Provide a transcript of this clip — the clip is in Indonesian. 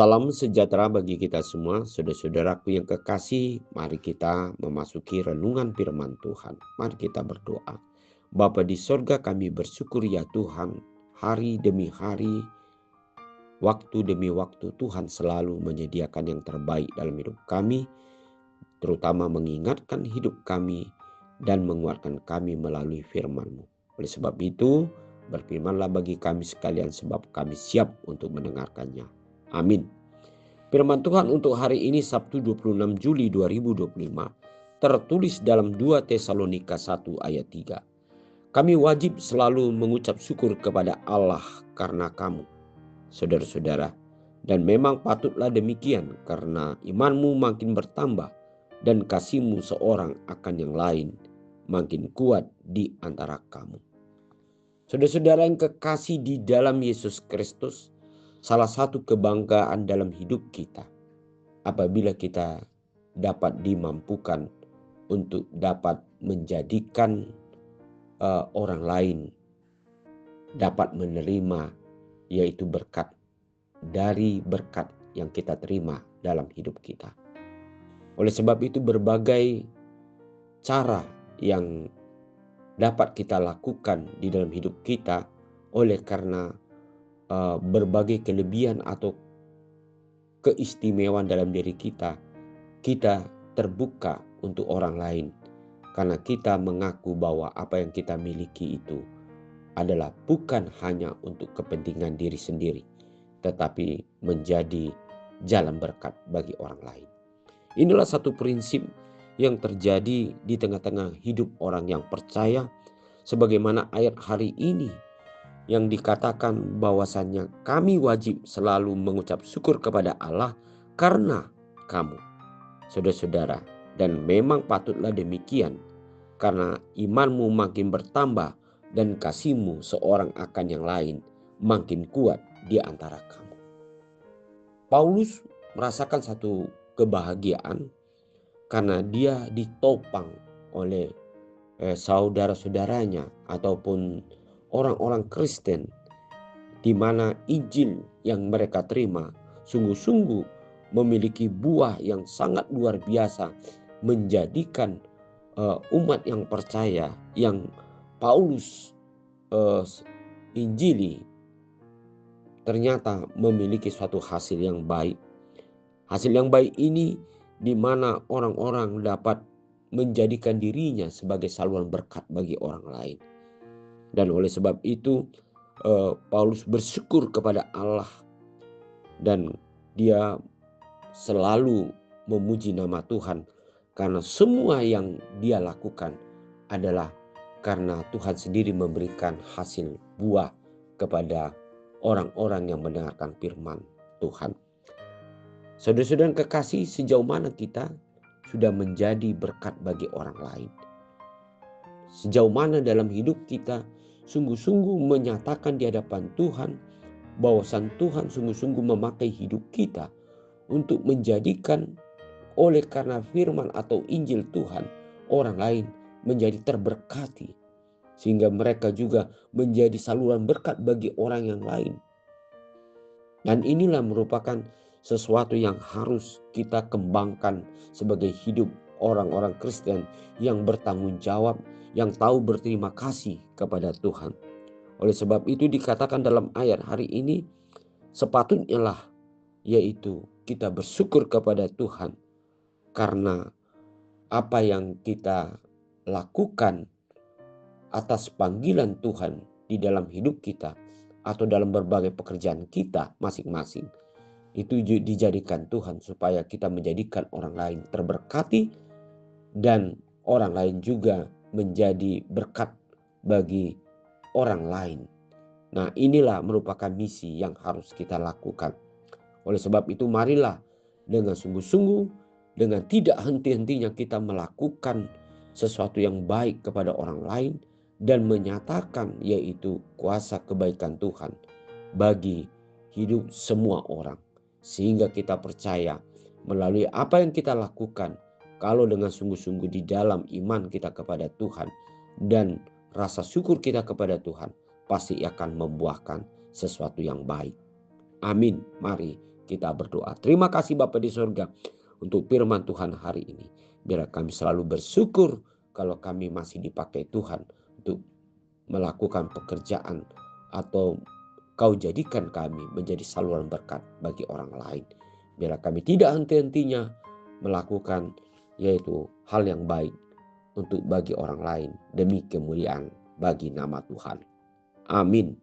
Salam sejahtera bagi kita semua, saudara-saudaraku yang kekasih. Mari kita memasuki renungan firman Tuhan. Mari kita berdoa. Bapa di sorga, kami bersyukur ya Tuhan, hari demi hari, waktu demi waktu Tuhan selalu menyediakan yang terbaik dalam hidup kami, terutama mengingatkan hidup kami dan menguatkan kami melalui firman-Mu. Oleh sebab itu, berfirmanlah bagi kami sekalian sebab kami siap untuk mendengarkannya. Amin. Firman Tuhan untuk hari ini Sabtu 26 Juli 2025 tertulis dalam 2 Tesalonika 1 ayat 3. Kami wajib selalu mengucap syukur kepada Allah karena kamu, saudara-saudara. Dan memang patutlah demikian karena imanmu makin bertambah dan kasihmu seorang akan yang lain makin kuat di antara kamu. Saudara-saudara yang kekasih di dalam Yesus Kristus, salah satu kebanggaan dalam hidup kita apabila kita dapat dimampukan untuk dapat menjadikan orang lain dapat menerima, yaitu berkat dari berkat yang kita terima dalam hidup kita. Oleh sebab itu berbagai cara yang dapat kita lakukan di dalam hidup kita oleh karena berbagai kelebihan atau keistimewaan dalam diri kita terbuka untuk orang lain. Karena kita mengaku bahwa apa yang kita miliki itu adalah bukan hanya untuk kepentingan diri sendiri, tetapi menjadi jalan berkat bagi orang lain. Inilah satu prinsip yang terjadi di tengah-tengah hidup orang yang percaya, sebagaimana ayat hari ini yang dikatakan bahwasannya kami wajib selalu mengucap syukur kepada Allah karena kamu, saudara-saudara. Dan memang patutlah demikian karena imanmu makin bertambah dan kasihmu seorang akan yang lain makin kuat di antara kamu. Paulus merasakan satu kebahagiaan karena dia ditopang oleh saudara-saudaranya ataupun orang-orang Kristen, di mana Injil yang mereka terima sungguh-sungguh memiliki buah yang sangat luar biasa, menjadikan umat yang percaya yang Paulus Injili ternyata memiliki suatu hasil yang baik. Hasil yang baik ini di mana orang-orang dapat menjadikan dirinya sebagai saluran berkat bagi orang lain. Dan oleh sebab itu Paulus bersyukur kepada Allah dan dia selalu memuji nama Tuhan karena semua yang dia lakukan adalah karena Tuhan sendiri memberikan hasil buah kepada orang-orang yang mendengarkan firman Tuhan. Saudara-saudara kekasih, sejauh mana kita sudah menjadi berkat bagi orang lain? Sejauh mana dalam hidup kita sungguh-sungguh menyatakan di hadapan Tuhan bahwasan Tuhan sungguh-sungguh memakai hidup kita untuk menjadikan oleh karena firman atau Injil Tuhan orang lain menjadi terberkati, sehingga mereka juga menjadi saluran berkat bagi orang yang lain. Dan inilah merupakan sesuatu yang harus kita kembangkan sebagai hidup orang-orang Kristen yang bertanggung jawab, yang tahu berterima kasih kepada Tuhan. Oleh sebab itu dikatakan dalam ayat hari ini, sepatutnya lah yaitu kita bersyukur kepada Tuhan karena apa yang kita lakukan atas panggilan Tuhan di dalam hidup kita atau dalam berbagai pekerjaan kita masing-masing, itu dijadikan Tuhan supaya kita menjadikan orang lain terberkati dan orang lain juga menjadi berkat bagi orang lain. Nah, inilah merupakan misi yang harus kita lakukan. Oleh sebab itu marilah dengan sungguh-sungguh, dengan tidak henti-hentinya kita melakukan sesuatu yang baik kepada orang lain dan menyatakan yaitu kuasa kebaikan Tuhan bagi hidup semua orang. Sehingga kita percaya melalui apa yang kita lakukan, kalau dengan sungguh-sungguh di dalam iman kita kepada Tuhan dan rasa syukur kita kepada Tuhan, pasti akan membuahkan sesuatu yang baik. Amin. Mari kita berdoa. Terima kasih Bapa di surga untuk firman Tuhan hari ini. Biar kami selalu bersyukur kalau kami masih dipakai Tuhan untuk melakukan pekerjaan atau Kau jadikan kami menjadi saluran berkat bagi orang lain. Biar kami tidak henti-hentinya melakukan yaitu hal yang baik untuk bagi orang lain demi kemuliaan bagi nama Tuhan. Amin.